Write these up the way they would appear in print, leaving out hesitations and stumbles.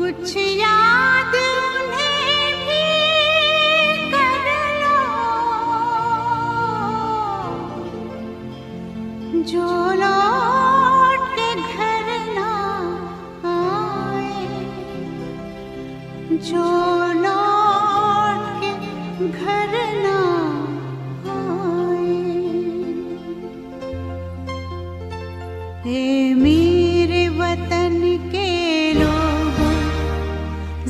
कुछ याद उन्हें भी कर लो, जो लौट के घर ना आए, जो लौट के घर ना आए। ए मेरे वतन के लोगों,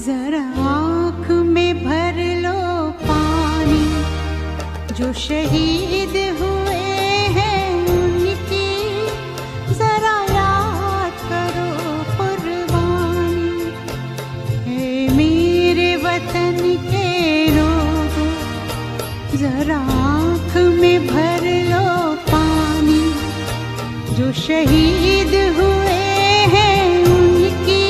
जरा आँख में भर लो पानी, जो शहीद हुए हैं उनकी जरा याद करो कुर्बानी। ए मेरे वतन के लोगों, जरा आँख में भर लो पानी, जो शहीद हुए हैं उनकी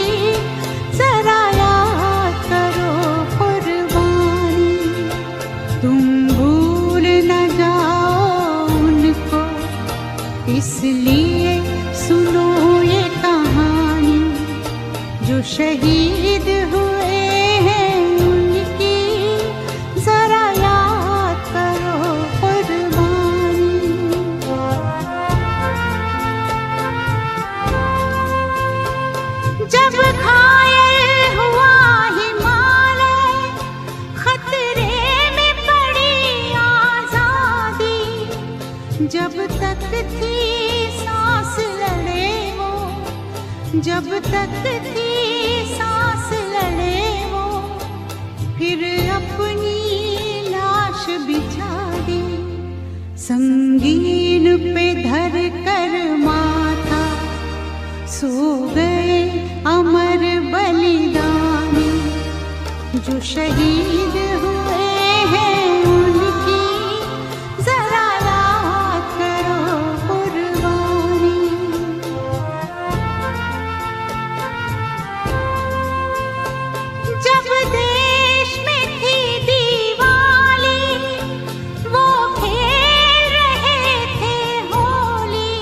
जरा याद करो कुर्बानी। तुम भूल न जाओ उनको, इसलिए सुनो ये कहानी, जो शहीद हुए हैं उनकी जरा याद करो कुर्बानी। जब घायल हुआ हिमालय, खतरे में पड़ी आजादी, जब तक थी सांस लड़े वो, जब तक थी सांस लड़े वो, फिर अपनी लाश बिछा दी, संगीन पे धर कर माथा, सो गए अमर बलिदानी, जो शहीद हुए हैं उनकी जरा याद करो कुर्बानी। जब देश में थी दिवाली, वो खेल रहे थे होली,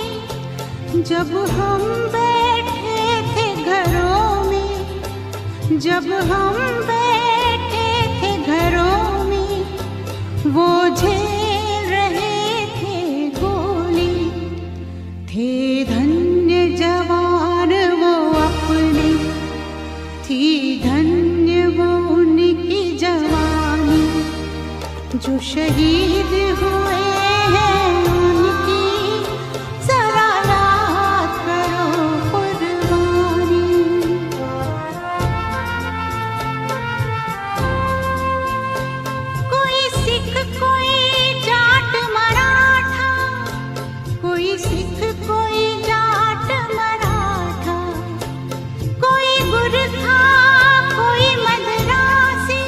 जब हम जब हम बैठे थे घरों में, वो झेल रहे थे गोली, थे धन्य जवान वो अपने, थी धन्य वो उनकी जवानी, जो शहीद हुए हैं उनकी जरा याद करो कुर्बानी। कोई जाट मराठा, कोई सिख कोई जाट मराठा, कोई गुरखा कोई मद्रासी,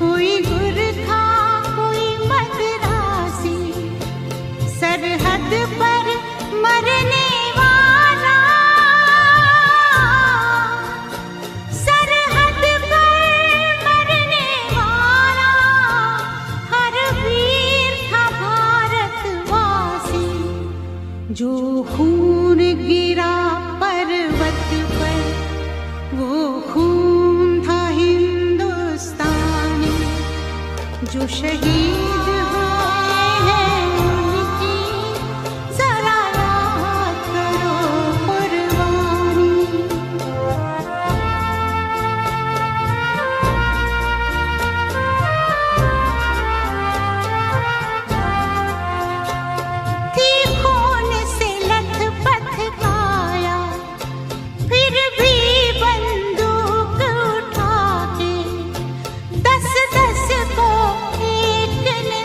कोई गुरखा कोई मद्रासी, सरहद पर मरने वाला, सरहद पर मरने वाला, हर वीर था भारतवासी, जो खून गिरा पर्वत पर, वो खून था हिंदुस्तानी, जो शहीद हुए हैं उनकी जरा याद करो कुर्बानी। थी खून से लथपथ काया, फिर भी बंदूक उठा के 10-10 को एक ने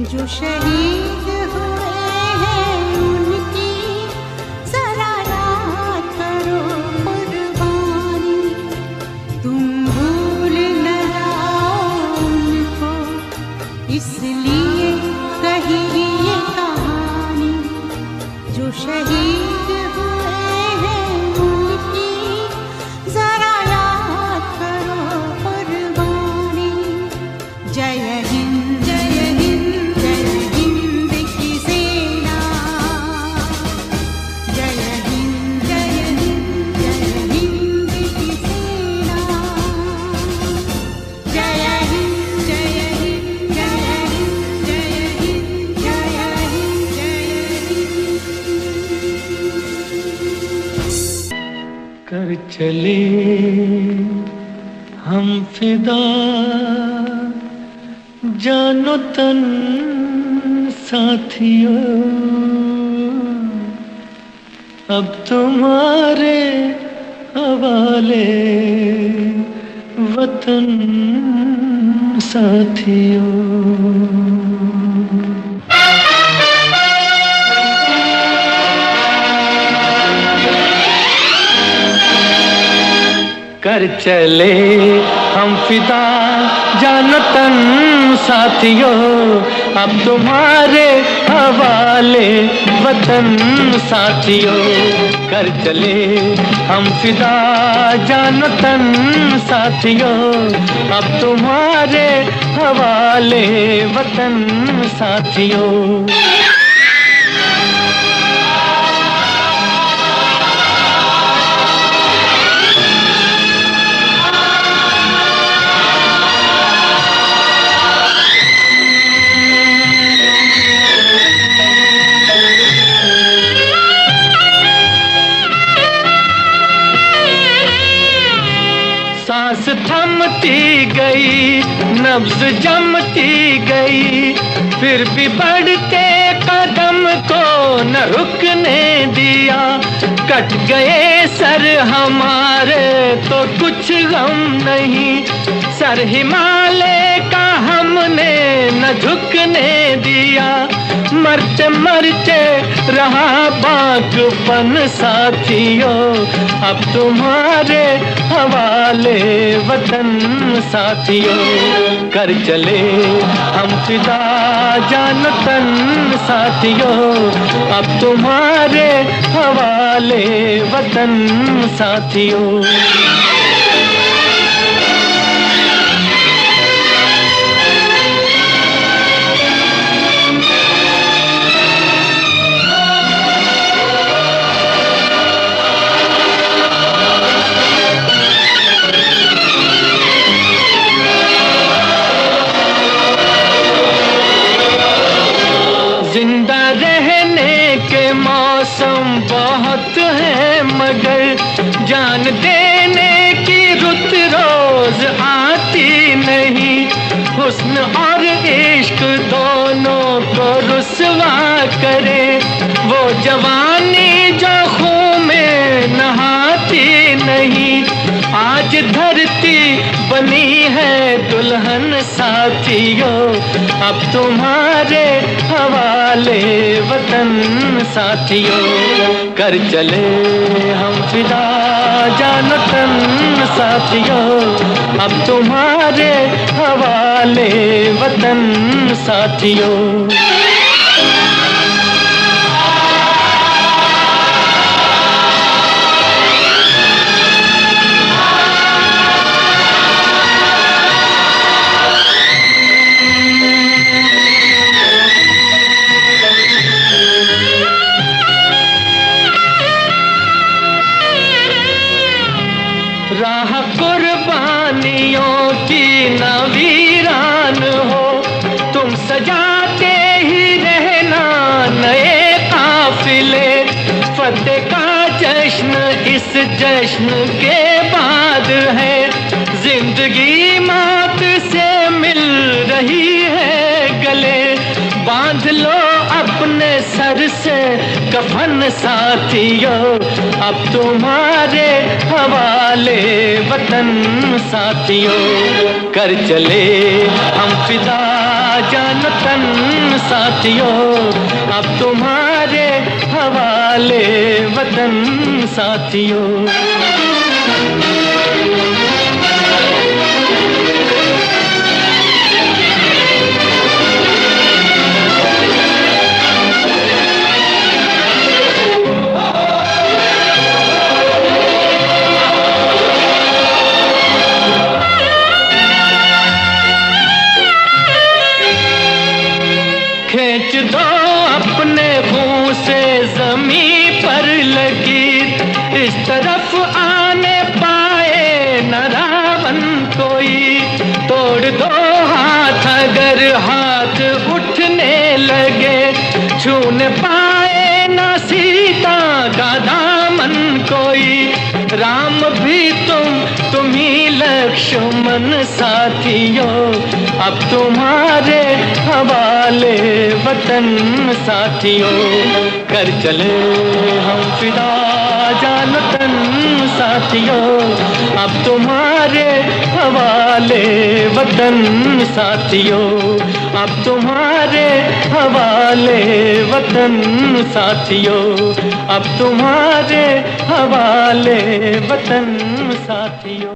जो शहीद हुए हैं उनकी जरा याद करो कुर्बानी। तुम भूल न जाओ उनको, इसलिए कही ये कहानी। जो शहीद हुए हैं उनकी जरा याद करो कुर्बानी। जय हिंद जय हिंद जय हिंद की सेना। जय हिंद जय हिंद जय हिंद की सेना। जय हिंद जय हिंद जय हिंद जय हिंद जय हिंद जय हिंद। कर चले हम फिदा जानो तन साथियों, अब तुम्हारे हवाले वतन साथियों। कर चले हम फिदा जान तन साथियों, अब तुम्हारे हवाले वतन साथियों। कर चले हम फिदा जान तन साथियों, अब तुम्हारे हवाले वतन साथियों। सांस थमती गई, नब्ज जमती गई, फिर भी बढ़ते कदम को न रुकने दिया। कट गए सर हमारे तो कुछ गम नहीं, सर हिमालय का हमने न झुकने दिया। मरते मरते रहा बागपन साथियों, अब तुम्हारे हवाले वतन साथियों। कर चले हम फिदा जान तन साथियों, अब तुम्हारे हवाले वतन साथियों। जिंदा रहने के मौसम बहुत है, मगर जान देने की रुत रोज आती नहीं। हुस्न और इश्क दोनों को रुसवा करे, वो जवानी जो खून में नहाती नहीं। आज धरती बनी है दुल्हन साथियों, अब तुम्हारे हवाले वतन साथियों। कर चले हम फिदा जान तन साथियों, अब तुम्हारे हवाले वतन साथियों। राह कुर्बानियों की न वीरान हो, तुम सजाते ही रहना नए काफिले। फतेह का जश्न इस जश्न के बाद है, जिंदगी मौत से मिल रही है गले। बांध लो अपने सर से कफन साथियों, अब तुम्हारे हवाले वतन साथियों। कर चले हम फिदा जान तन साथियों, अब तुम्हारे हवाले वतन साथियों। खींच दो अपने मुंह से जमीन पर लगी, इस तरफ आने पाए न रावण कोई। तोड़ दो हाथ अगर हाथ उठने लगे, छूने पाए न सीता का दामन कोई। राम भी तुम ही लक्ष्मण साथियों, अब तुम्हारे हवाले वतन साथियों। कर चले हम फिदा जान तन साथियों, अब तुम्हारे हवाले वतन साथियों, अब तुम्हारे हवाले वतन साथियों, अब तुम्हारे हवाले वतन साथियों।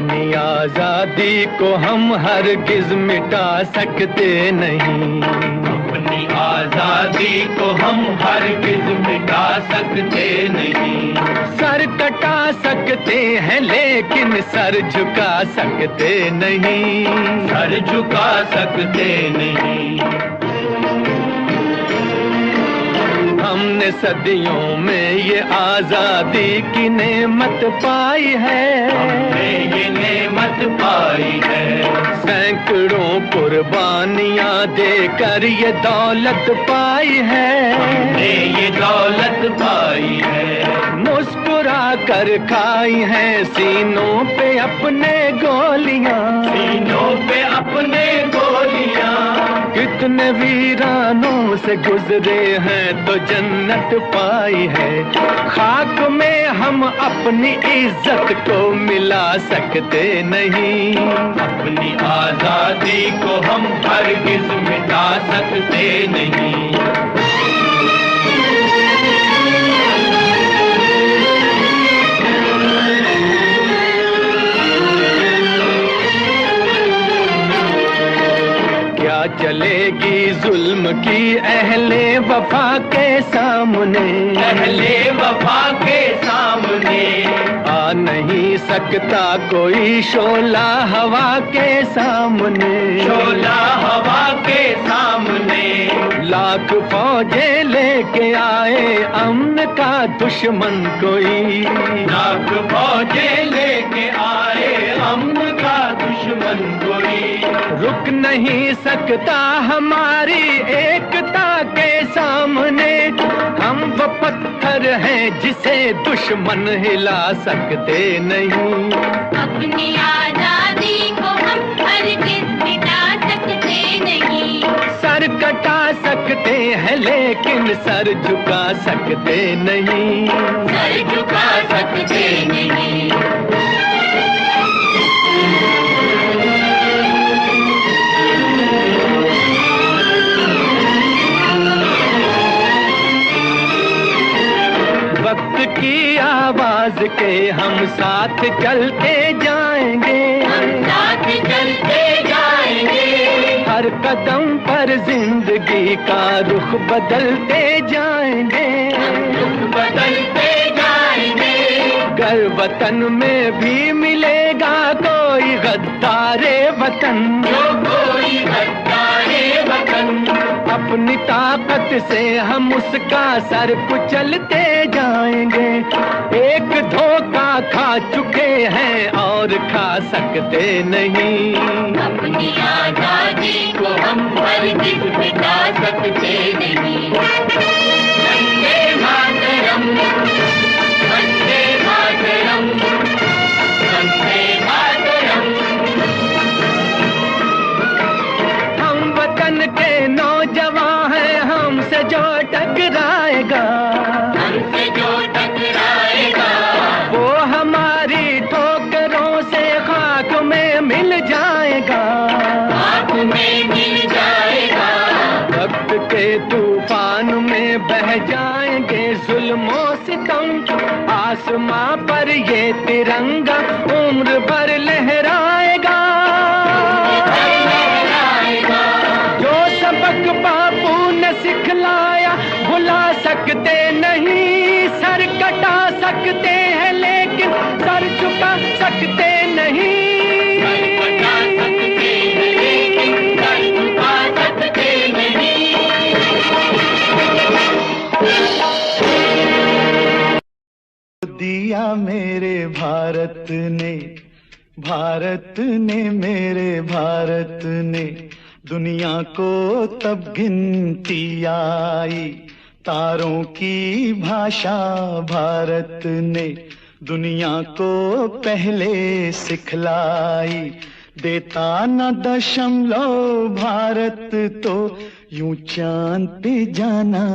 अपनी आजादी को हम हरगिज मिटा सकते नहीं, अपनी आजादी को हम हरगिज मिटा सकते नहीं। सर कटा सकते हैं लेकिन सर झुका सकते नहीं, सर झुका सकते नहीं। हमने सदियों में ये आजादी की नेमत पाई है, हमने ये नेमत पाई है। सैकड़ों कुर्बानियां देकर ये दौलत पाई है, हमने ये दौलत पाई है। मुस्कुरा कर खाई है सीनों पे अपने गोलियां, सीनों पे अपने गोलियां। कितने वीरानों से गुजरे हैं तो जन्नत पाई है। खाक में हम अपनी इज्जत को मिला सकते नहीं, अपनी आजादी को हम हरगिज मिटा सकते नहीं। चलेगी जुल्म की अहले वफा के सामने, अहले वफा के सामने। आ नहीं सकता कोई शोला हवा के सामने, शोला हवा के सामने। लाख फौजें लेके आए अमन का दुश्मन कोई, लाख फौजें लेके आए अमन का दुश्मन कोई। रुक नहीं सकता हमारी एकता के सामने। हम वो पत्थर हैं जिसे दुश्मन हिला सकते नहीं, अपनी आजादी को हम हरगिज मिटा सकते नहीं। सर कटा सकते हैं लेकिन सर झुका सकते नहीं, सर झुका सकते नहीं। वक्त की आवाज के हम साथ चलते जाएंगे, हम साथ चलते जाएंगे। हर कदम पर जिंदगी का रुख बदलते जाएंगे, रुख बदलते जाएंगे। गर वतन में भी मिलेगा कोई गद्दारे वतन, जो कोई गद्दारे वतन। अपनी ताकत से हम उसका सर कुचलते जाएंगे। एक धोखा खा चुके हैं और खा सकते नहीं, अपनी आजादी को हम हरगिज मिटा सकते नहीं। वंदे मातरम, वंदे मातरम, वंदे मातरम। हम वतन के नौजवान हैं, हमसे जो टकराएगा, हमसे जो टकराएगा, वो हमारी ठोकरों से खाक में मिल जाएगा, खाक में मिल जाएगा। वक्त के तूफान में बह जाएंगे जुल्मों सितम। आसमां पर ये तिरंगा उम्र भर लहराएगा, जो सबक बापू ने सिखलाया भुला सकते नहीं। सर कटा सकते हैं लेकिन सर झुका सकते नहीं, सर कटा सकते हैं लेकिन सर झुका सकते नहीं। दिया मेरे भारत ने, भारत ने मेरे भारत ने। दुनिया को तब गिनती आई, तारों की भाषा भारत ने दुनिया को पहले सिखलाई। देता न दशमलव भारत तो यूं चांद पे जाना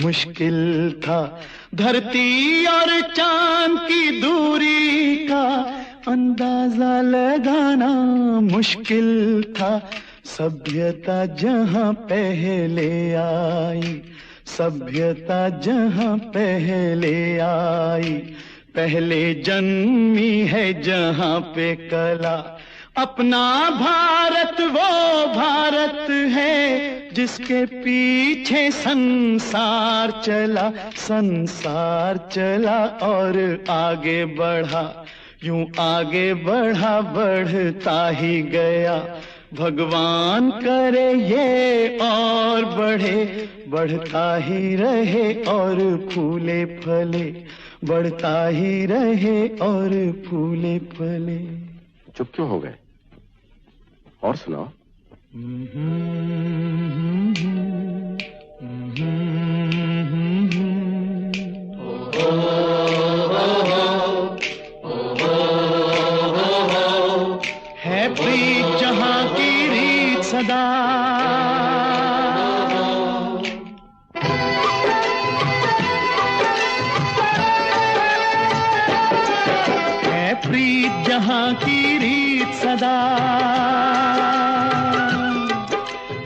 मुश्किल था। धरती और चांद की दूरी का अंदाजा लगाना मुश्किल था। सभ्यता जहां पहले आई, सभ्यता जहां पहले आई, पहले जन्मी है जहां पे कला। अपना भारत वो भारत है जिसके पीछे संसार चला, संसार चला और आगे बढ़ा, यूं आगे बढ़ा बढ़ता ही गया। भगवान करे ये और बढ़े, बढ़ता ही रहे और फूले फले, बढ़ता ही रहे और फूले फले। चुप क्यों हो गए? और सुनाओ। है प्रीत जहां की रीत सदा, है प्रीत जहां की रीत सदा,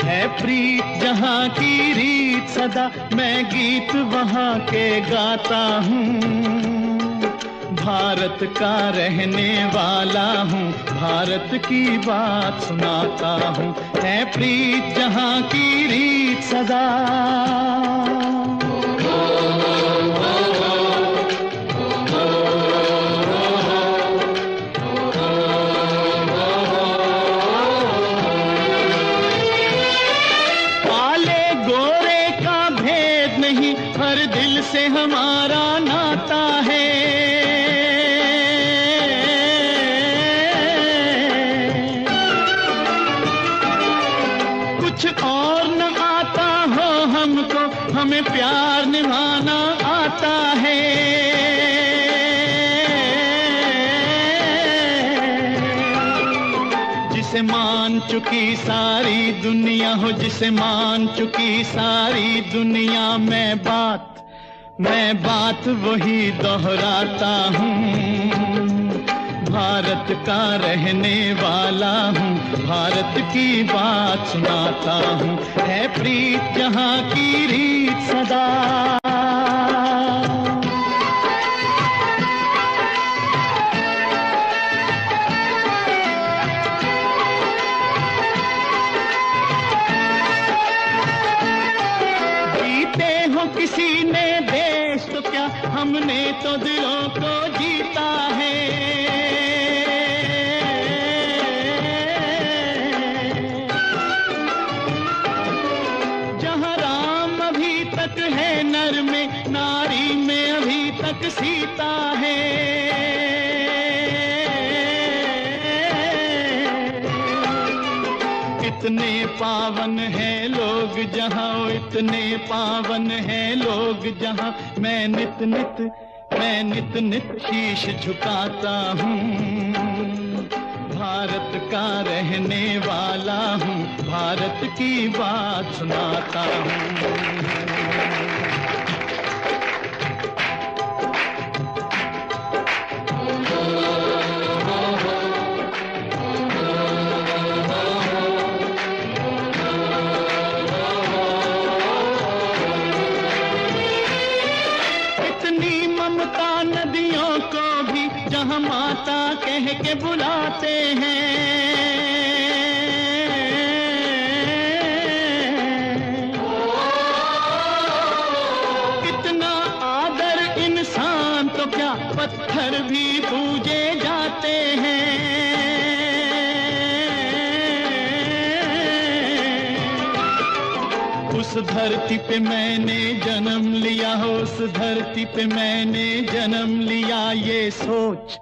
है प्रीत जहां की रीत सदा। मैं गीत वहां के गाता हूँ, भारत का रहने वाला हूँ, भारत की बात सुनाता हूँ। है प्रीत जहां की रीत सदा। काले गोरे का भेद नहीं, हर दिल से हमारा नाता है। कुछ और न आता हो हमको, हमें प्यार निभाना आता है। जिसे मान चुकी सारी दुनिया हो, जिसे मान चुकी सारी दुनिया, मैं बात वही दोहराता हूँ। भारत का रहने वाला हूँ, भारत की बात सुनाता हूँ। है प्रीत जहां की रीत सदा। जीते हो किसी ने देश तो क्या, हमने तो दिलों को जीता है। जहाँ राम अभी तक है नर में, नारी में अभी तक सीता है। इतने पावन हैं लोग जहाँ, इतने पावन हैं लोग जहाँ, मैं नित नित शीश झुकाता हूँ। भारत का रहने वाला हूँ, भारत की बात सुनाता हूँ। नदियों को भी जहाँ माता कह के बुलाते हैं। कितना आदर इंसान तो क्या, पत्थर भी पूजे जाते हैं। उस धरती पे मैंने जन्म लिया हो, उस धरती पे मैंने जन्म लिया, ये सोच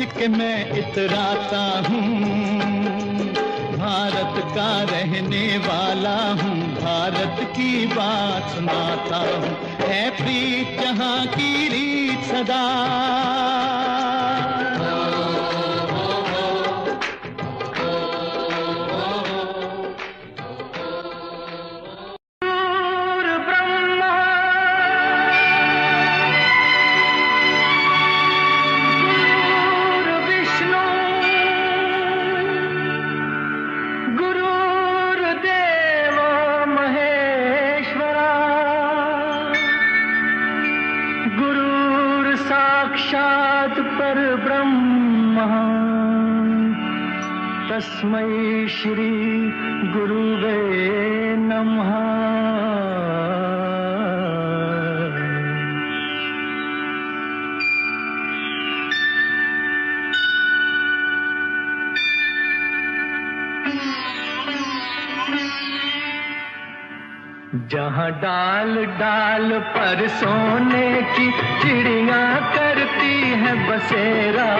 के मैं इतराता हूँ। भारत का रहने वाला हूँ, भारत की बात सुनाता हूँ। है प्रीत जहाँ की रीत सदा। गुरुर् तस्मै श्री गुरुवे नमः। जहाँ डाल डाल पर सोने की चिड़िया करती है बसेरा,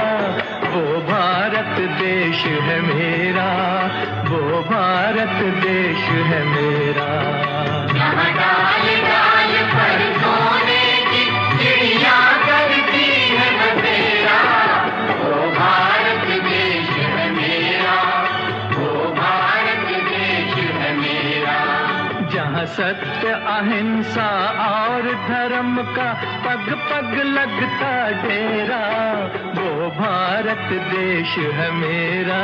वो भारत देश है मेरा, वो भारत देश है मेरा। जहाँ डाल डाल पर सोने की चिड़िया करती है बसेरा, वो भारत देश है मेरा, वो भारत देश है मेरा। जहाँ सत्य अहिंसा और धर्म का पग पग लगता डेरा, वो भारत देश है मेरा,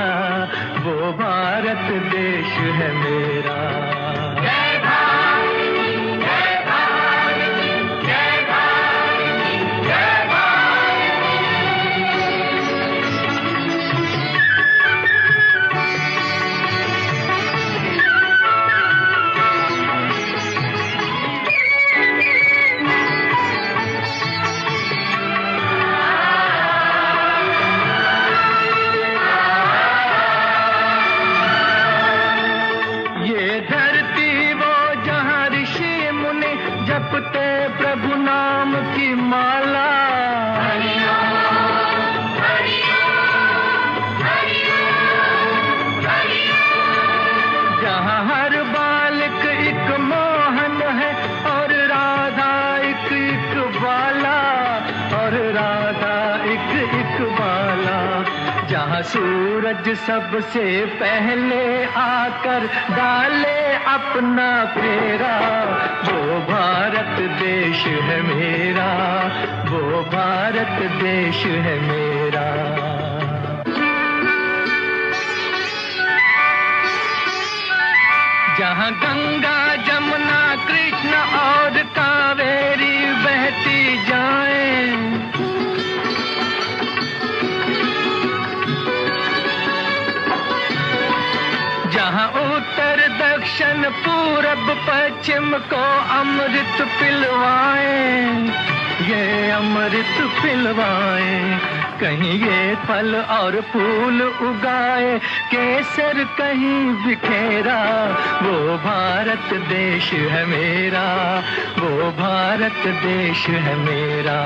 वो भारत देश है मेरा। जय भारत, जय भारत, जय भारत, जय भारत। जपते प्रभु नाम की माला, जहाँ हर बालक एक मोहन है और राधा एक बाला, और राधा एक बाला। जहाँ सूरज सबसे पहले आकर डाले अपना फेरा, वो भारत देश है मेरा, वो भारत देश है मेरा। जहाँ गंगा जमुना कृष्ण और कावेरी बहती जाएं, जहाँ उत्तर दक्षिण पूरब पश्चिम को अमृत पिलवाएं, ये अमृत पिलवाएं। कहीं ये फल और फूल उगाए, केसर कहीं बिखेरा, वो भारत देश है मेरा, वो भारत देश है मेरा।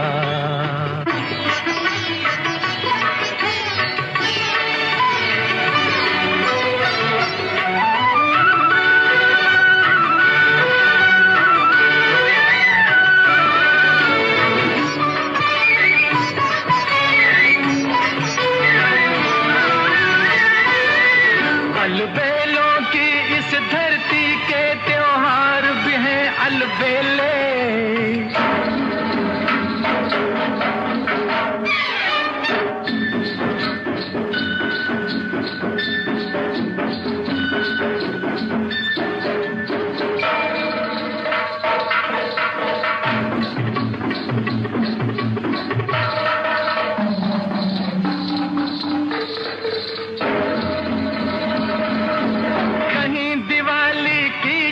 अलबेलों की इस धरती के त्योहार भी हैं अलबेले,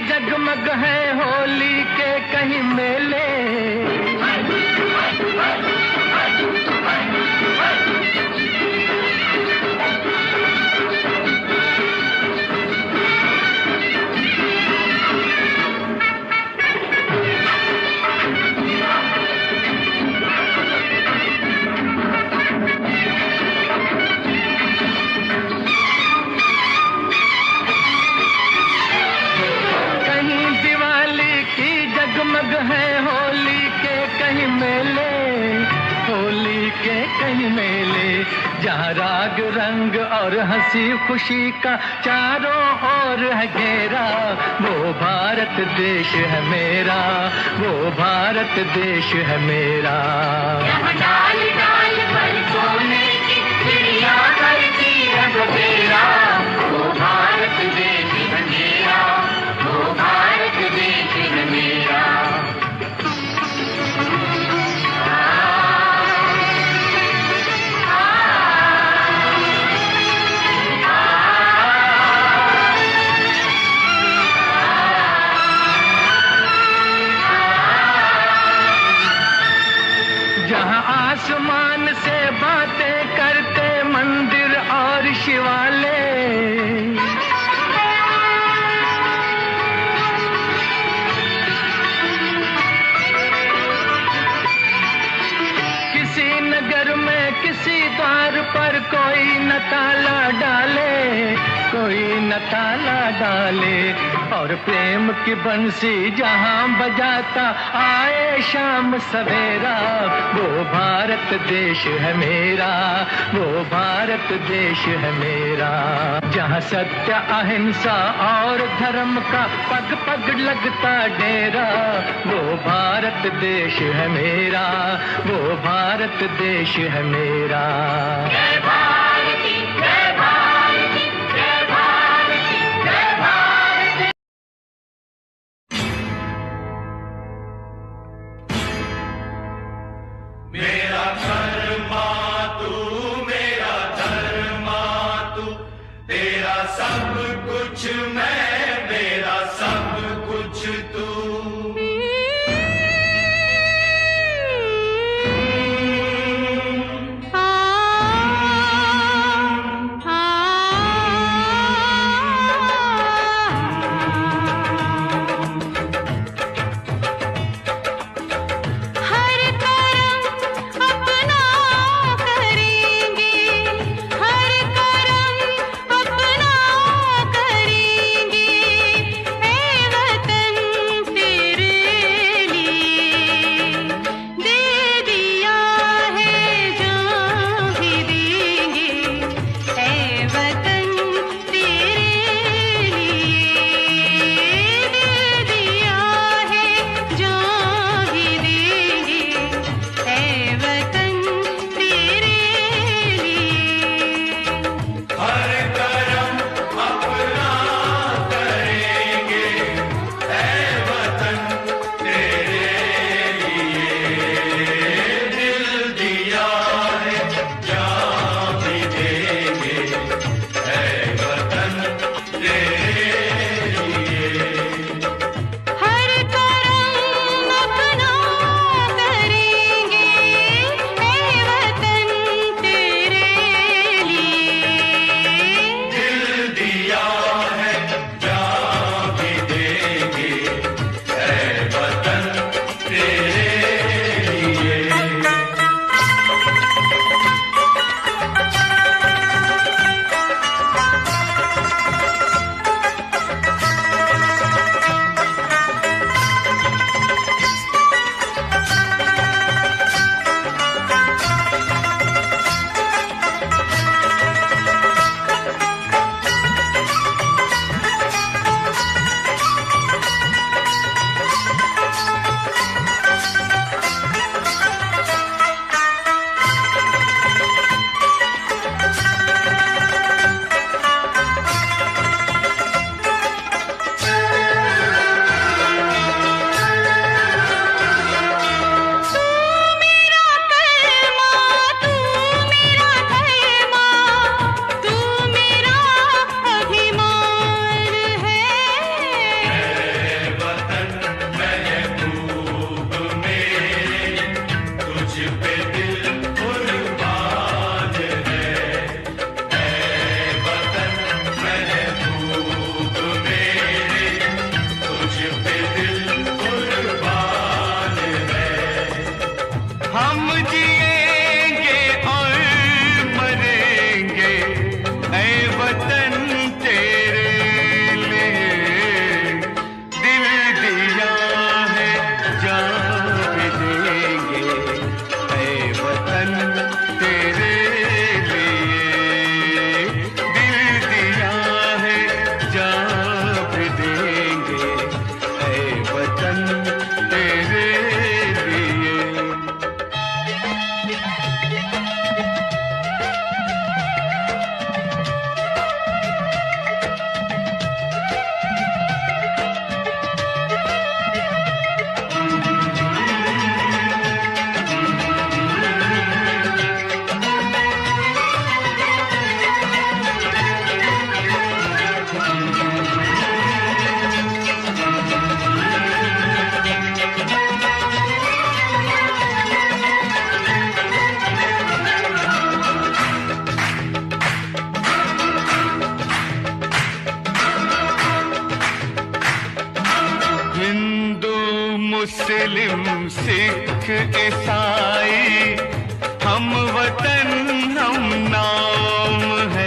जगमग है होली के कहीं मेले, जगमग है होली के कहीं मेले, होली के कहीं मेले। जहाँ राग रंग और हंसी खुशी का चारों ओर है घेरा, वो भारत देश है मेरा, वो भारत देश है मेरा। जहाँ डाल डाल पर सोने की चिड़िया करती है बसेरा, वो भारत देश है मेरा, वो भारत देश है मेरा। ताला डाले, कोई न ताला डाले। और प्रेम की बंसी जहां बजाता आए शाम सवेरा, वो भारत देश है मेरा, वो भारत देश है मेरा। जहां सत्य अहिंसा और धर्म का पग पग लगता डेरा, वो भारत देश है मेरा, वो भारत देश है मेरा। जय भारती, जय भारती, जय भारती, जय भारती। मेरा धर्मा तू, मेरा धर्मा तू, तेरा सब कुछ मैं, मेरा सब कुछ तू। मुस्लिम सिख ईसाई हम वतन हम नाम है।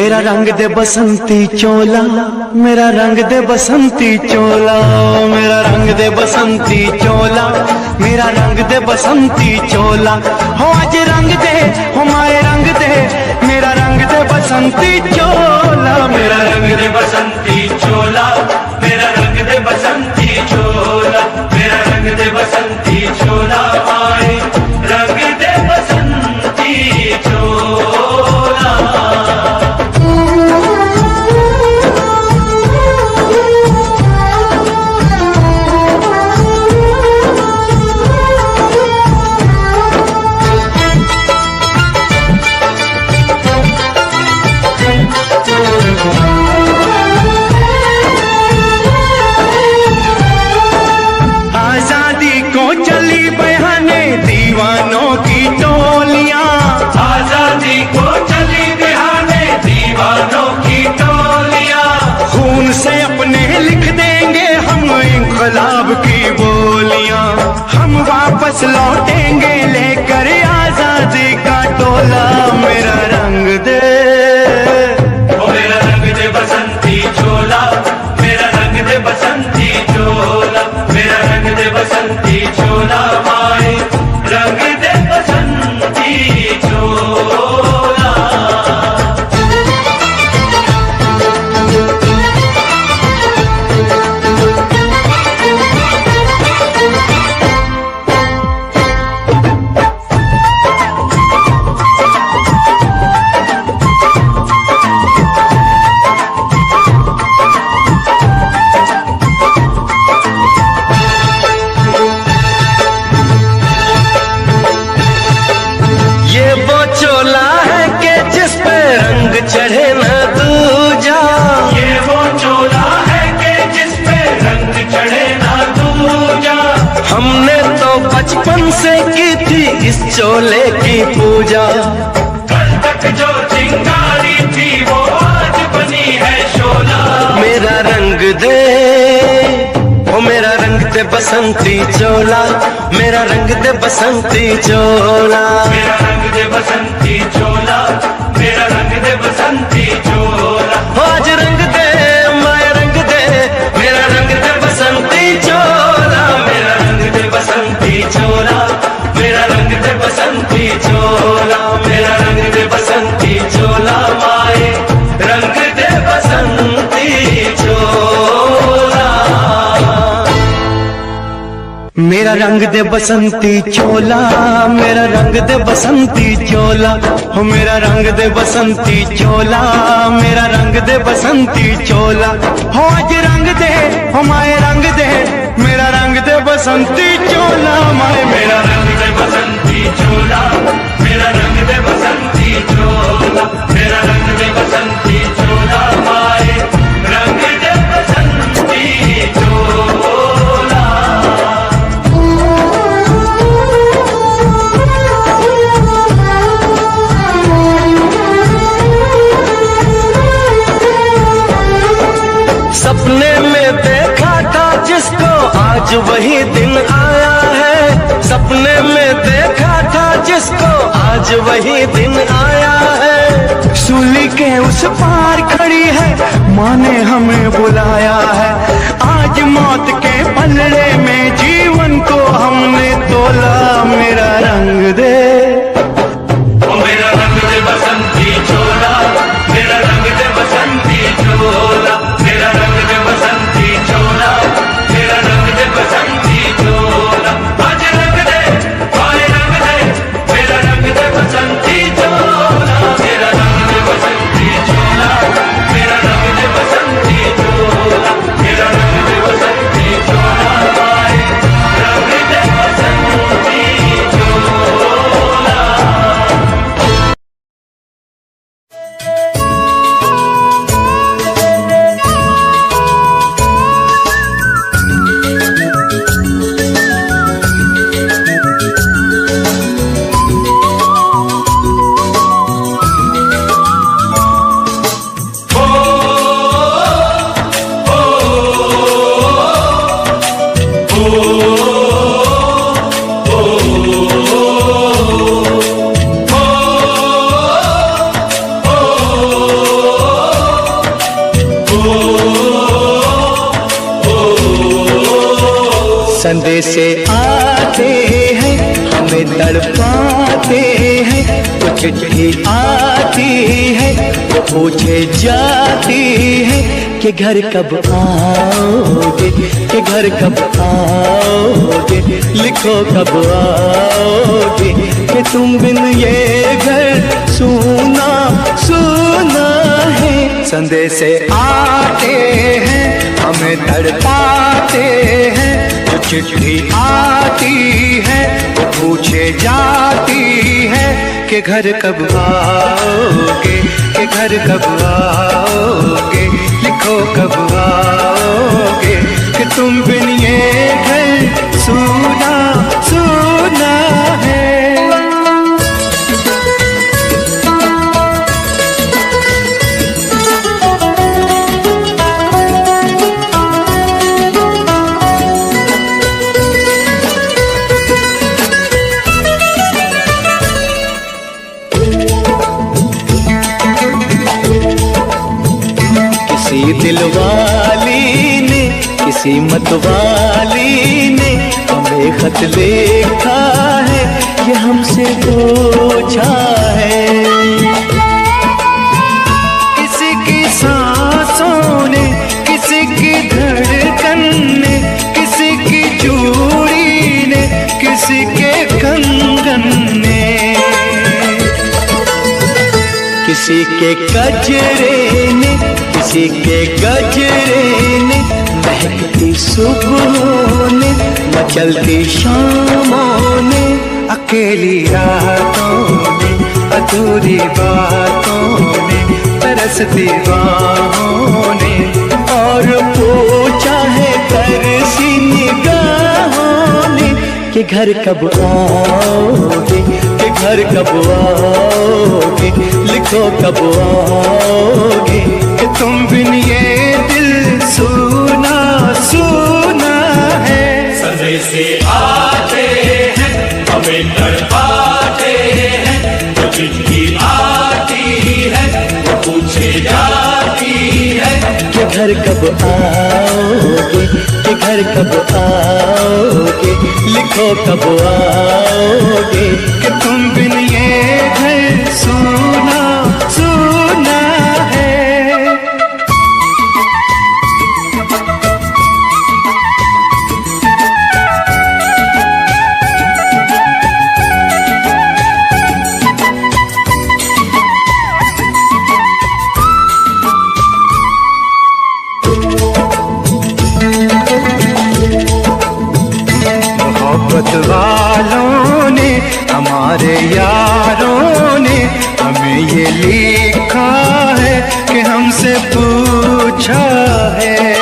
मेरा रंग दे बसंती चोला, मेरा रंग दे बसंती चोला, मेरा रंग दे बसंती चोला, मेरा रंग दे बसंती चोला। हो आज रंग दे, हो माए रंग दे, मेरा रंग दे बसंती चोला, मेरा रंग दे बसंती चोला, मेरा रंग दे बसंती चोला, मेरा रंग दे बसंती चोला, आए रंग दे बसंती चोला। आजादी को चली बहाने दीवानों की टोलियां, आजादी को चली बहाने दीवानों की टोलियां, खून से अपने लिख देंगे हम इंकलाब की बोलियां, हम वापस लौटेंगे लेकर आजादी का टोला। मेरा रंग दे, ओ मेरा रंग दे बसंती चोला, मेरा रंग दे बसंती चोला, मेरा रंग दे बसंती चोला, माए रंग दे बसंती चोला। ये वो चोला है कि जिस पे रंग चढ़े न दूजा, ये वो चोला है कि जिस पे रंग चढ़े न दूजा। हमने तो बचपन से की थी इस चोले की पूजा, कल तक जो चिंगारी थी वो आज बनी है शोला। मेरा रंग दे, ओ मेरा रंग दे बसंती चोला, मेरा रंग दे बसंती चोला, मेरा रंग दे बसंती चोला, मेरा रंग दे बसंती चोला। आज रंग दे, माया रंग दे, मेरा रंग दे बसंती चोला, मेरा रंग दे बसंती चोला, मेरा रंग दे बसंती चोला, मेरा रंग दे बसंती चोला, माए रंग दे बसंती चोला। मेरा रंग दे बसंती चोला, मेरा रंग दे बसंती चोला, हो मेरा रंग दे बसंती चोला, मेरा रंग दे बसंती चोला। हो आज रंग दे, हो माए रंग दे, मेरा रंग दे बसंती चोला, माए मेरा रंग दे बसंती चोला, मेरा रंग दे बसंती चोला, मेरा रंग दे बसंती चोला, माए रंग दे बसंती चोला। सपने में देखा था जिसको आज वही दिन आया है, सपने में देखा था जिसको आज वही दिन आया है। सूली के उस पार खड़ी है, माँ ने हमें बुलाया है, आज मौत के पलड़े में जीवन को हमने तोला। मेरा रंग दे, ओ मेरा रंग दे बसंती चोला, मेरा रंग दे बसंती चोला, मेरा रंग दे बसंती चोला, मेरा रंग दे बसंती चोला। आज रंग दे, आए रंग दे, मेरा रंग दे बसंती चोला, मेरा रंग दे बसंती चोला, मेरा रंग दे बसंती चोला, मेरा रंग दे बसंती संदेशे आते हैं हमें तड़पाते हैं, वो चिट्ठी आती है वो पूछे जाती है कि घर कब आओगे, कि घर कब आओगे, लिखो कब आओगे, कि तुम बिन ये घर सूना सूना है। संदेशे आते हैं हमें तड़पाते हैं, जो चिट्ठी आती है वो पूछे जाती है कि घर कब आओगे, कि घर कब आओगे, लिखो कब आओगे, कि तुम बिन ये घर सूना सूना है। किसी दिलवाली ने किसी मतवाली ने हमें खत लिखा है, ये हमसे पूछा है। किसी की सांसों ने, किसी की धड़कन ने, किसी की चूड़ी ने, किसी के कंगन ने, किसी के गजरे ने, किसी के गजरे ने, महकती सुबहों ने, मचलती शामों ने, अकेली रातों ने, अधूरी बातों ने, तरसती बाहों ने, और पूछा है तरसी निगाहों ने कि घर कब आओगे, कि घर कब आओगे, लिखो कब आओगे, कि तुम बिन ये दिल सूना सूना है। संदेशे आते हैं हमें तड़पाते हैं, जो चिट्ठी आती है वो पूछे जाती है कि घर कब आओगे, कि घर कब आओगे, लिखो कब आओगे, कि तुम बिन ये घर सूना सूना है। मोहब्बत वालों ने, हमारे यारों ने हमें ये लिखा है कि हमसे पूछा है।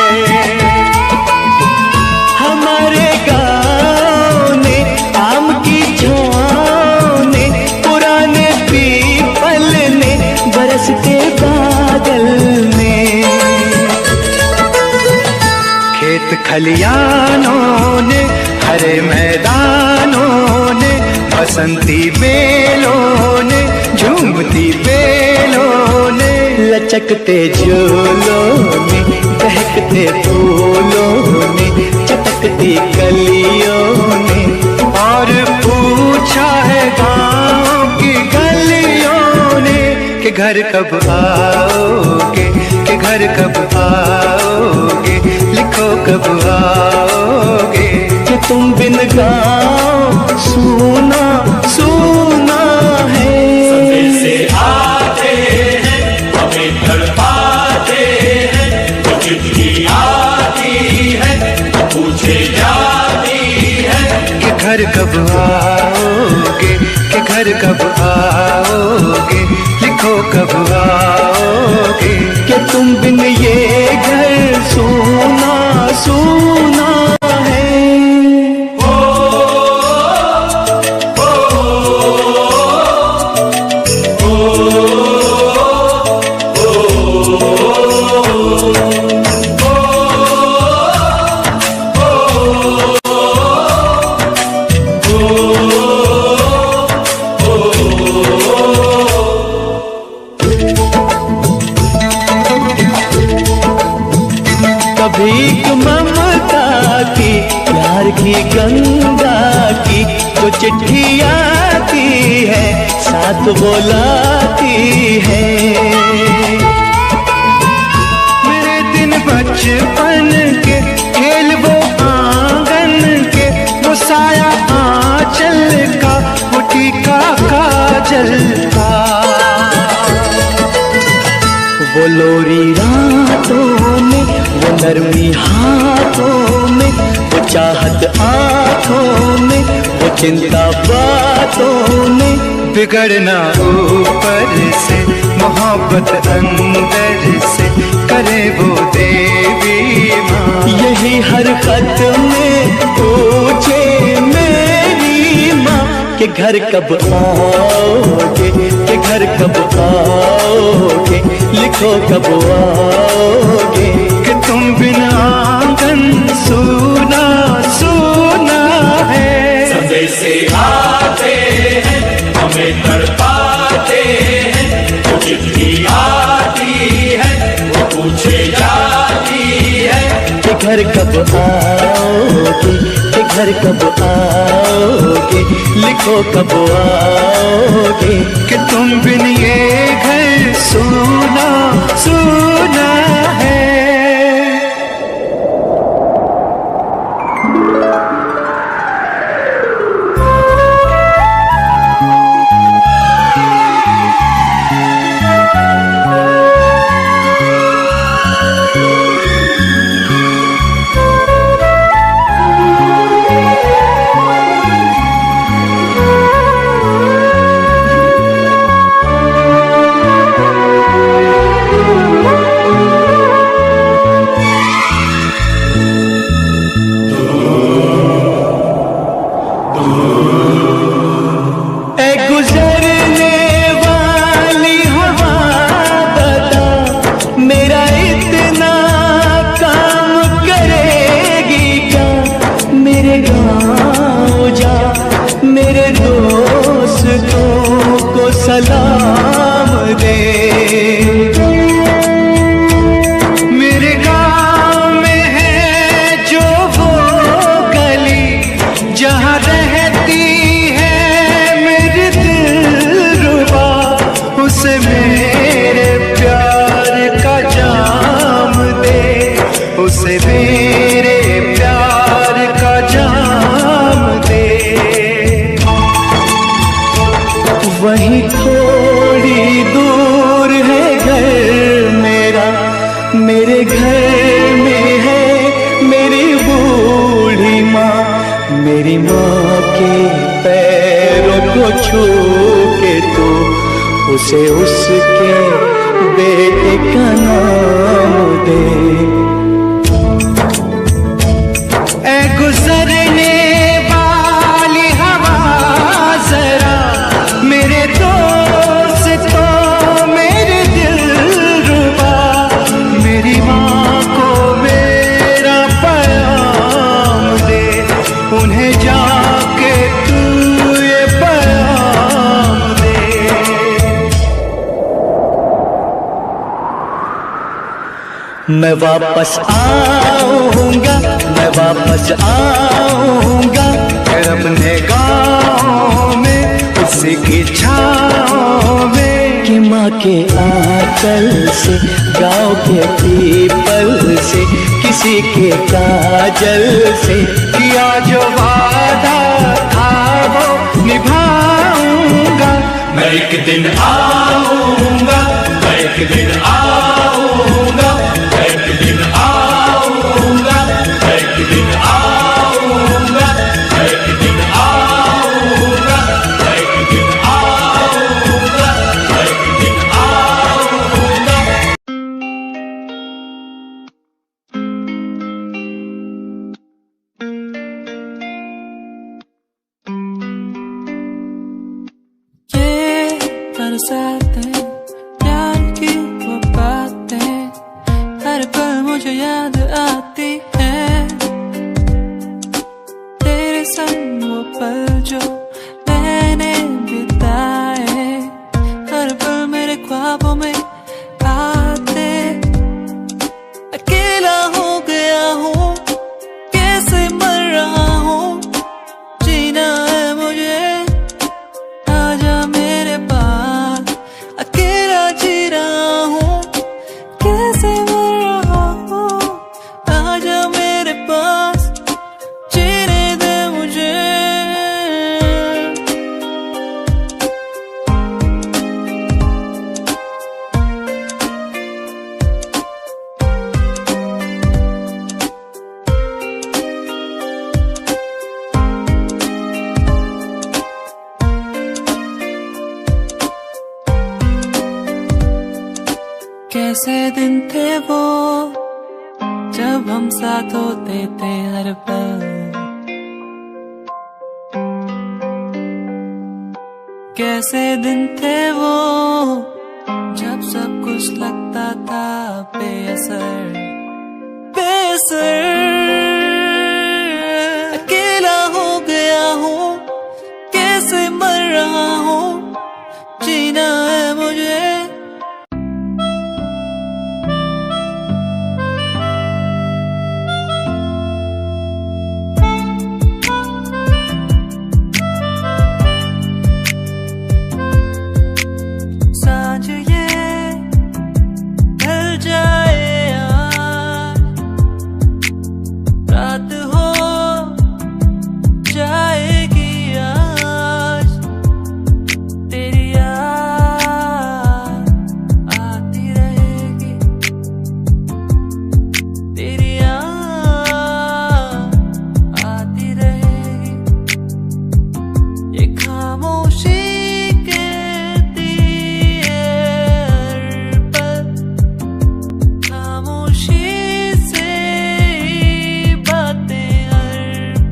हमारे गाँव ने, आम की छाँव ने, पुराने पीपल ने, बरसते बादल ने, खेत खलियानों ने, हरे मैदानों ने, बसंती बेलों ने, झूमती बेलों ने, लचकते झूलों ने, बहकते फूलों ने, चटकती कलियों ने, और पूछा है गाँव की गलियों ने कि घर कब आओगे, कि घर कब आओगे, लिखो कब आओगे, कि तुम बिन गाँव सूना सूना है। संदेशे आते हैं हमें तड़पाते हैं, जो चिट्ठी आती है वो पूछे जाती है कि घर कब आओगे, कि घर कब आओगे, लिखो कब आओगे, कि तुम बिन ये घर सूना सूना है। भीख ममता ही गंगा की जो चिट्ठी आती है साथ वो लाती है। मेरे दिन बचपन के खेल वो आंगन के, वो साया आंचल का, वो टीका काजल का, वो लोरी रातों में, वो नरमी हाथों में, वो चाहत आंखों में, वो चिंता बातों में। बिगड़ना ऊपर से, मोहब्बत अंदर से, करे वो देवी माँ। यही हर खत में पूछे मेरी माँ कि घर कब आओगे, कि घर कब आओगे, लिखो कब आओगे, कि तुम बिना आंगन सूना सूना है। संदेशे आते हैं हमें तड़पाते हैं, वो चिट्ठी आती है वो पूछे जाती है कि घर कब आओगे, कि घर कब आओगे, लिखो कब आओगे, कि तुम बिन ये घर सूना सूना है। सलाम दे, मेरे गाँव में है जो वो गली जहाँ रहती है मेरी दिलरुबा, उसे मेरे प्यार का जाम दे, उसे मेरे प्यार का जाम दे। वहीं थोड़ी दूर है घर मेरा, मेरे घर में है मेरी बूढ़ी माँ, मेरी माँ के पैरों को छू के तो उसे उसके बेटे का नाम दे। ऐ गुजरने वाली हवा जरा मेरे दोस्तों, मेरे दिलरुबा, मेरी माँ को मेरा पैगाम दे, उन्हें जाके तू ये पैगाम दे। मैं वापस आऊंगा, मैं वापस आऊंगा, फिर अपने गाँव में उसी की छाँव में, कि माँ के आंचल से, गाँव के पीपल से, किसी के काजल से, किया जो वादा था वो निभाऊंगा। मैं एक दिन आऊंगा, मैं एक दिन आऊंगा, मैं एक दिन आऊंगा, मैं एक दिन आऊंगा, मैं एक दिन आऊंगा, मैं एक दिन आऊंगा, मैं एक दिन आऊंगा। ये बरसातें, प्यार की वो बातें, हर पल मुझे याद आती है, तेरे संग वो पल जो मैंने बिताए, हर पल मेरे ख्वाबों में आते। अकेला हो गया हूँ, कैसे मर रहा हूँ, कैसे दिन थे वो जब हम साथ होते थे हर पल, कैसे दिन थे वो जब सब कुछ लगता था बेअसर बेअसर। अकेला हो गया हूँ, कैसे मर रहा हूँ, जीना है मुझे। सांझ ये ढल जाए आज, रात हो जाएगी आज, तेरी याद आती रहेगी, तेरी याद आती रहेगी। ये खामोशी कहती है हर पल, खामोशी से ही बातें हर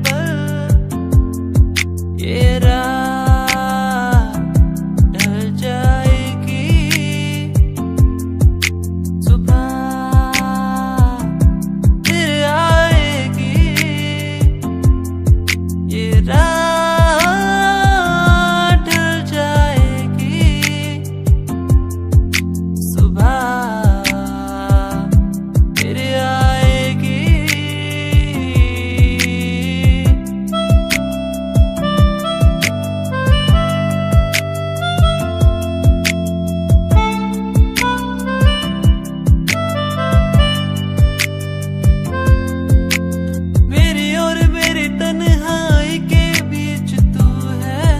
पल। ये रात ढल जाएगी, सुबह फिर आएगी। ये रात ढल जाएगी, सुबह फिर आएगी। मेरी और मेरी तन्हाई के बीच तू है,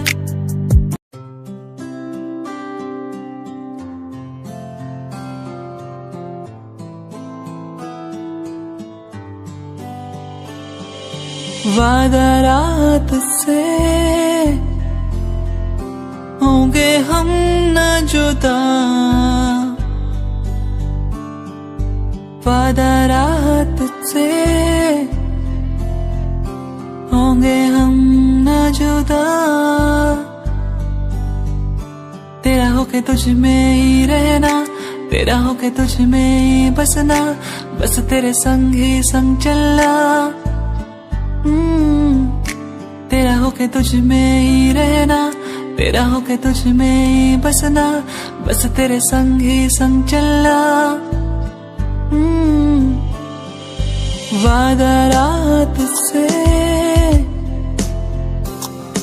वादा रात से होंगे हम न जुदा, वादा रात से होंगे हम न जुदा। तेरा होके तुझ में ही रहना, तेरा होके तुझ में ही बसना, बस तेरे संग ही संग चलना। तेरा होके तुझ में ही रहना, तेरा होके तुझ में ही बसना, बस तेरे संग ही संग चलना। वादा रात से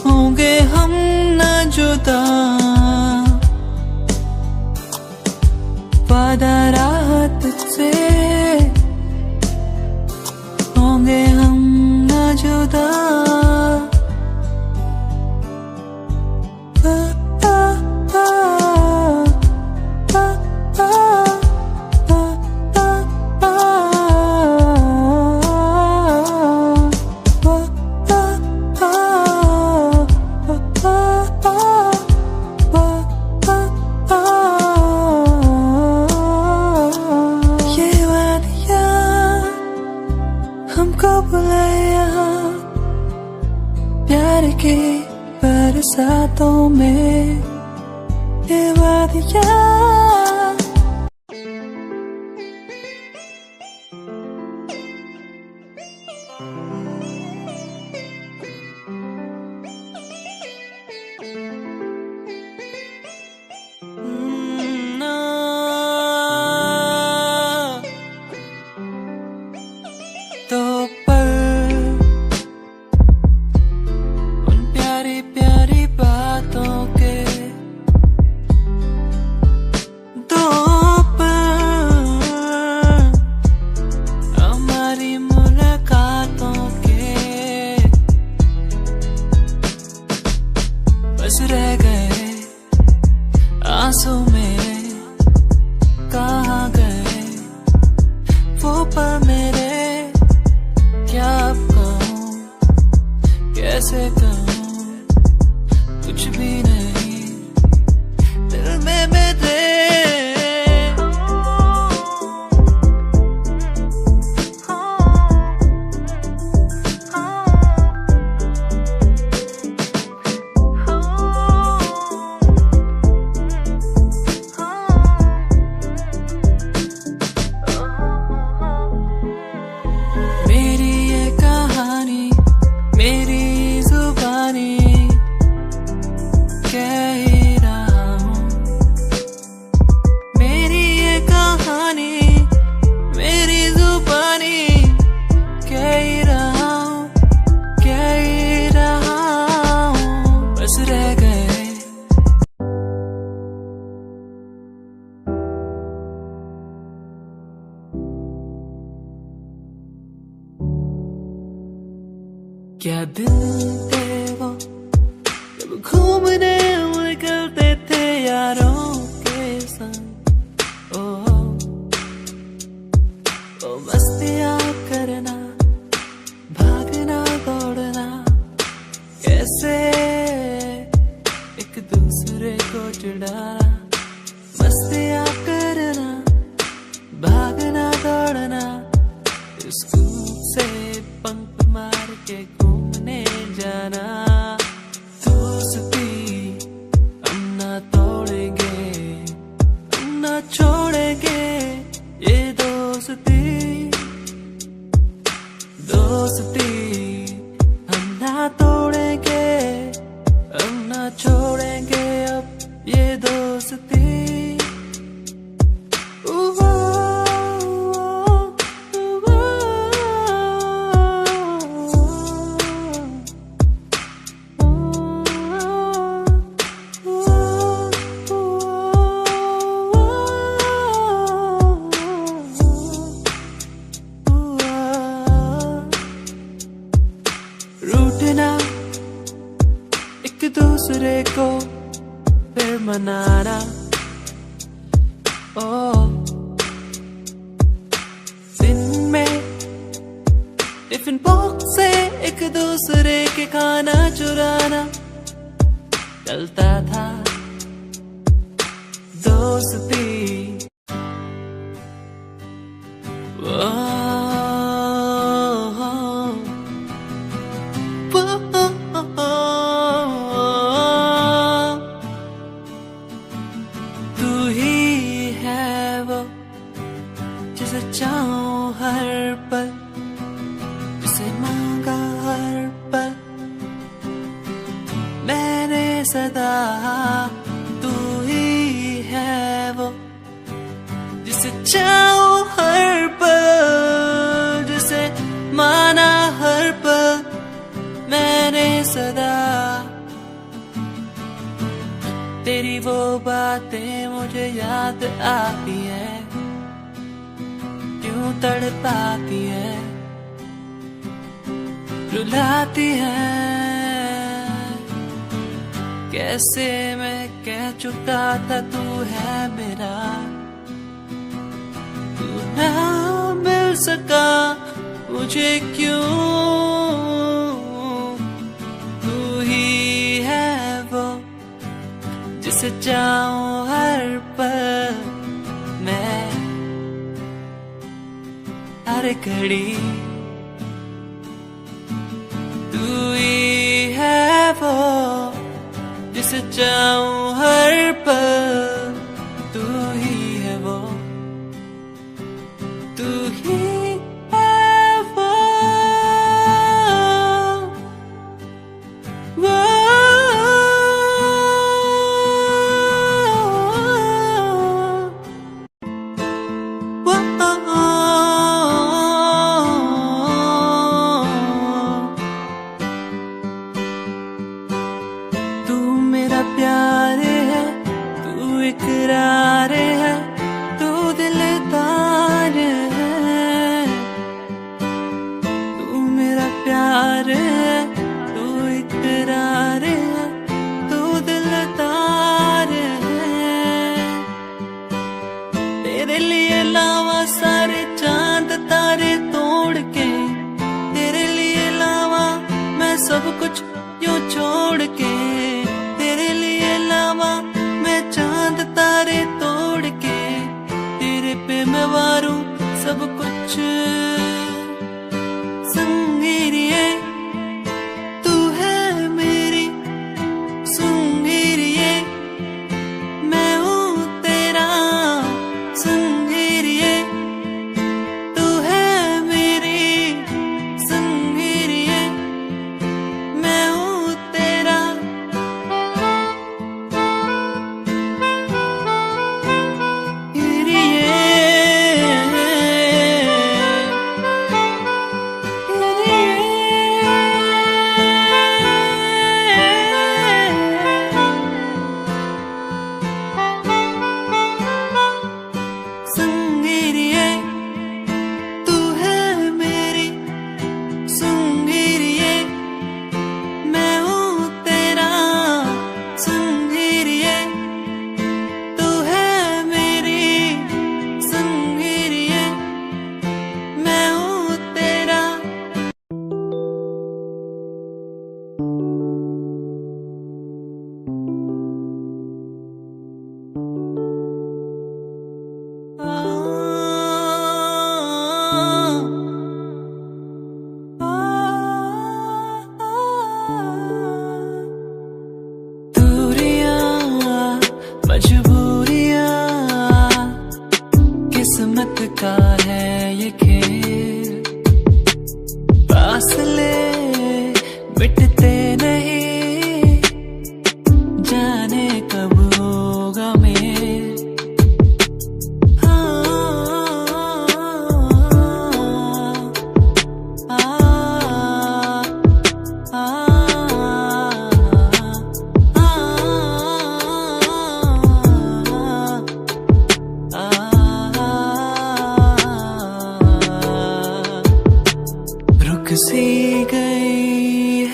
होंगे हम न जुदा, वादा रात से होंगे हम न जुदा। ये वादियाँ हमको बुलाए यहाँ, प्यार के बरसातों में ये वादियाँ। तो पल उन प्यारी प्यारी बातों के, दो पल हमारी मुलाकातों के, बस रह गए आंसू मेरे, कहाँ गए वो पल मेरे। क्या अब कहूँ, कैसे कहूँ, कुछ भी नहीं दिल में मेरे। क्या दिन थे वो जब घूमने निकलते थे यारों के संग। ओ मस्तियाँ करना, भागना दौड़ना, कैसे एक दूसरे को चिढ़ाना। मस्तियाँ करना, भागना दौड़ना, स्कूल से बंक मार के घूमने जाना। दोस्ती हम ना तोड़ेंगे, हम ना छोड़ेंगे ये दोस्ती। दोस्ती हम ना तोड़ेंगे, हम ना छोड़ेंगे अब ये दोस्ती। रूठना एक दूसरे को फिर मनाना। ओ दिन में टिफिन बॉक्स से एक दूसरे के खाना चुराना चलता था दोस्ती। तू ही है वो जिसे चाहूं हर पल, जिसे मांगा हर पल मैंने सदा। तू ही है वो जिसे चाहूं हर पल, जिसे माना हर पल मैंने सदा। तेरी वो बातें मुझे याद आती है, क्यों तड़पाती है, रुलाती है। कैसे मैं कह चुका था तू है मेरा, तू ना मिल सका मुझे क्यों। तू ही है वो जिसे चाहूं हर पल मैं, हर घड़ी। तू ही है वो जिसे चाहूं हर पल, तू ही है वो, तू ही प्यार।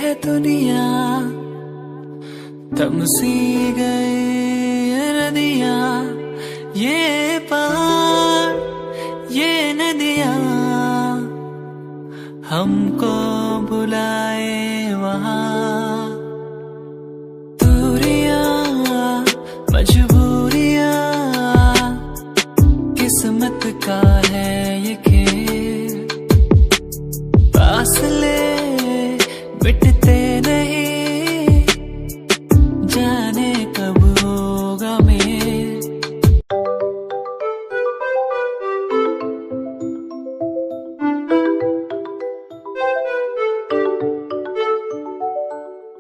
है दुनिया, थम सी गई नदियाँ, ये पहाड़ ये नदियाँ हमको बुलाए वहाँ। दूरियां मजबूरियां किस्मत का है ये खेल, फासले मिटते नहीं, जाने कब होगा मेल।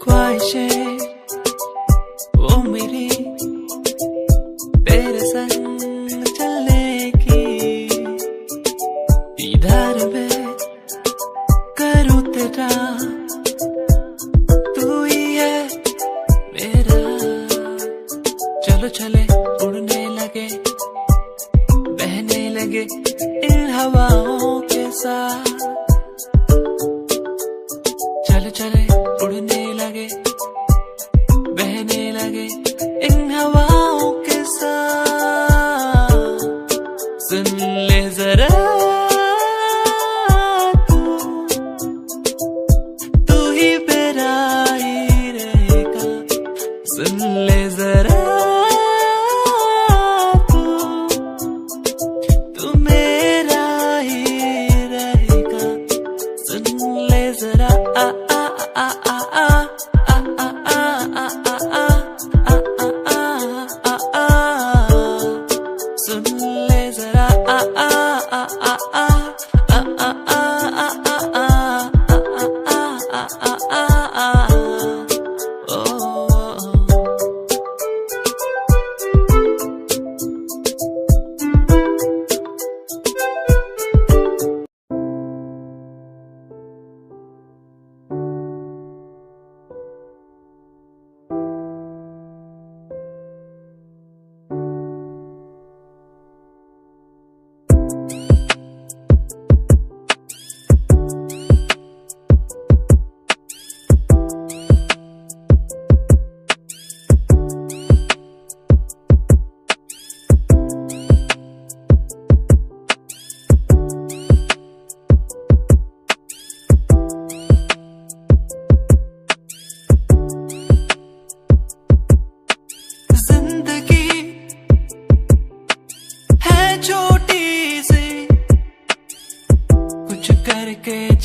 ख्वाहिशें वो मेरी तेरे संग चलने की, इधर मैं करूँ तेरा, तू ही है मेरा। चलो चले उड़ने लगे, बहने लगे इन हवाओं के साथ, चलो चले उड़ने लगे, बहने लगे इन हवाओं के साथ। सुन ले जरा तू ही मेरा ही रहेगा, सुन ले जरा तू मेरा ही रहेगा, सुन ले जरा सुन ले जरा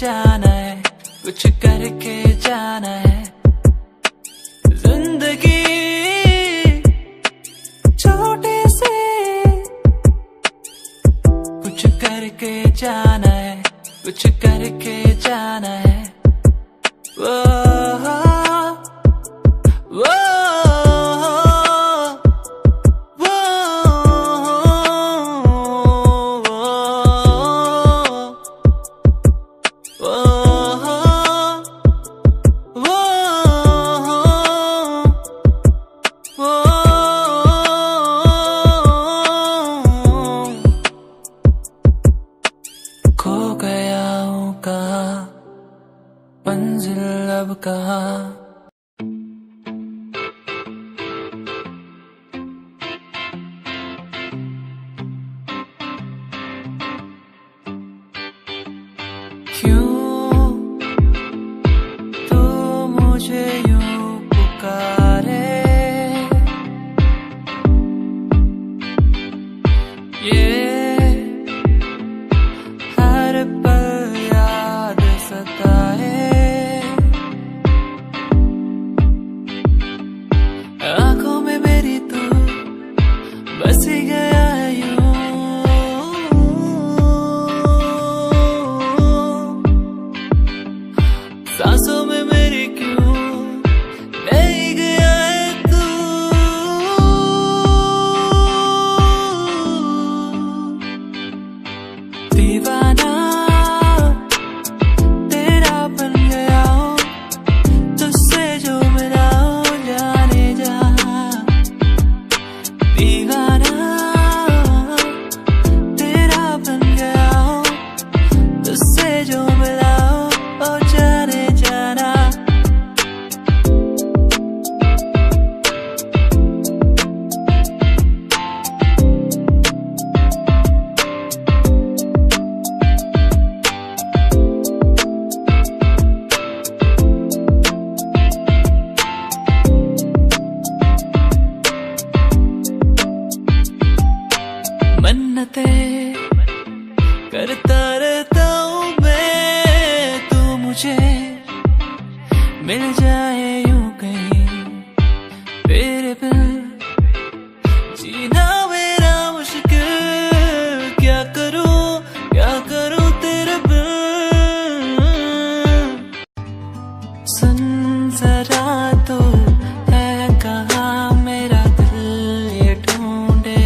जाना है, कुछ करके जाना है। जिंदगी छोटे से कुछ करके जाना है, कुछ करके जाना है। वो खो गया हूँ कहाँ, मंजिल अब कहाँ। क्यों तू मुझे यूं पुकारे, ये हर पल याद सताए। मिल जाए यूं कहीं तेरे बिन जीना मेरा मुश्किल, क्या करूं तेरे बिन। सुन जरा तो है कहाँ मेरा दिल ये ढूंढे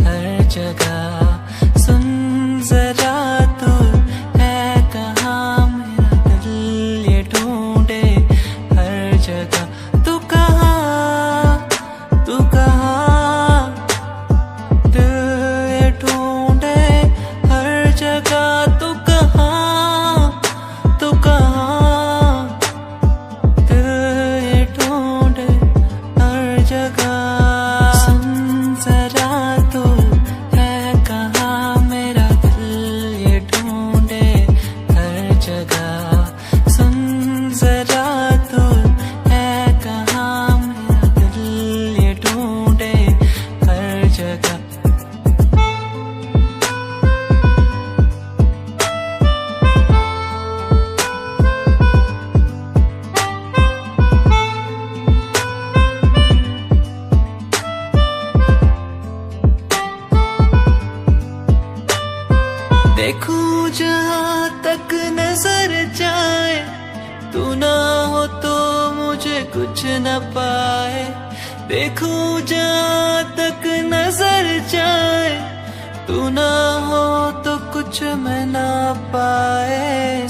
हर जगह। सुन जरा तो है कहाँ मेरा दिल ये ढूंढे हर जगह। तू कहाँ दिल ये ढूंढे हर जगह। तू कहाँ दिल ये ढूंढे हर जगह। सुन जरा तो है कहाँ मेरा दिल ये ढूंढे हर जगह। सुन जरा तो है कहाँ मेरा दिल ये ढूंढे हर जगह। देखूं जहाँ तक नजर जाए, तू ना हो तो मुझे कुछ न पाए। देखूं जहाँ तक नजर जाए, तू ना हो तो कुछ मैं ना पाए।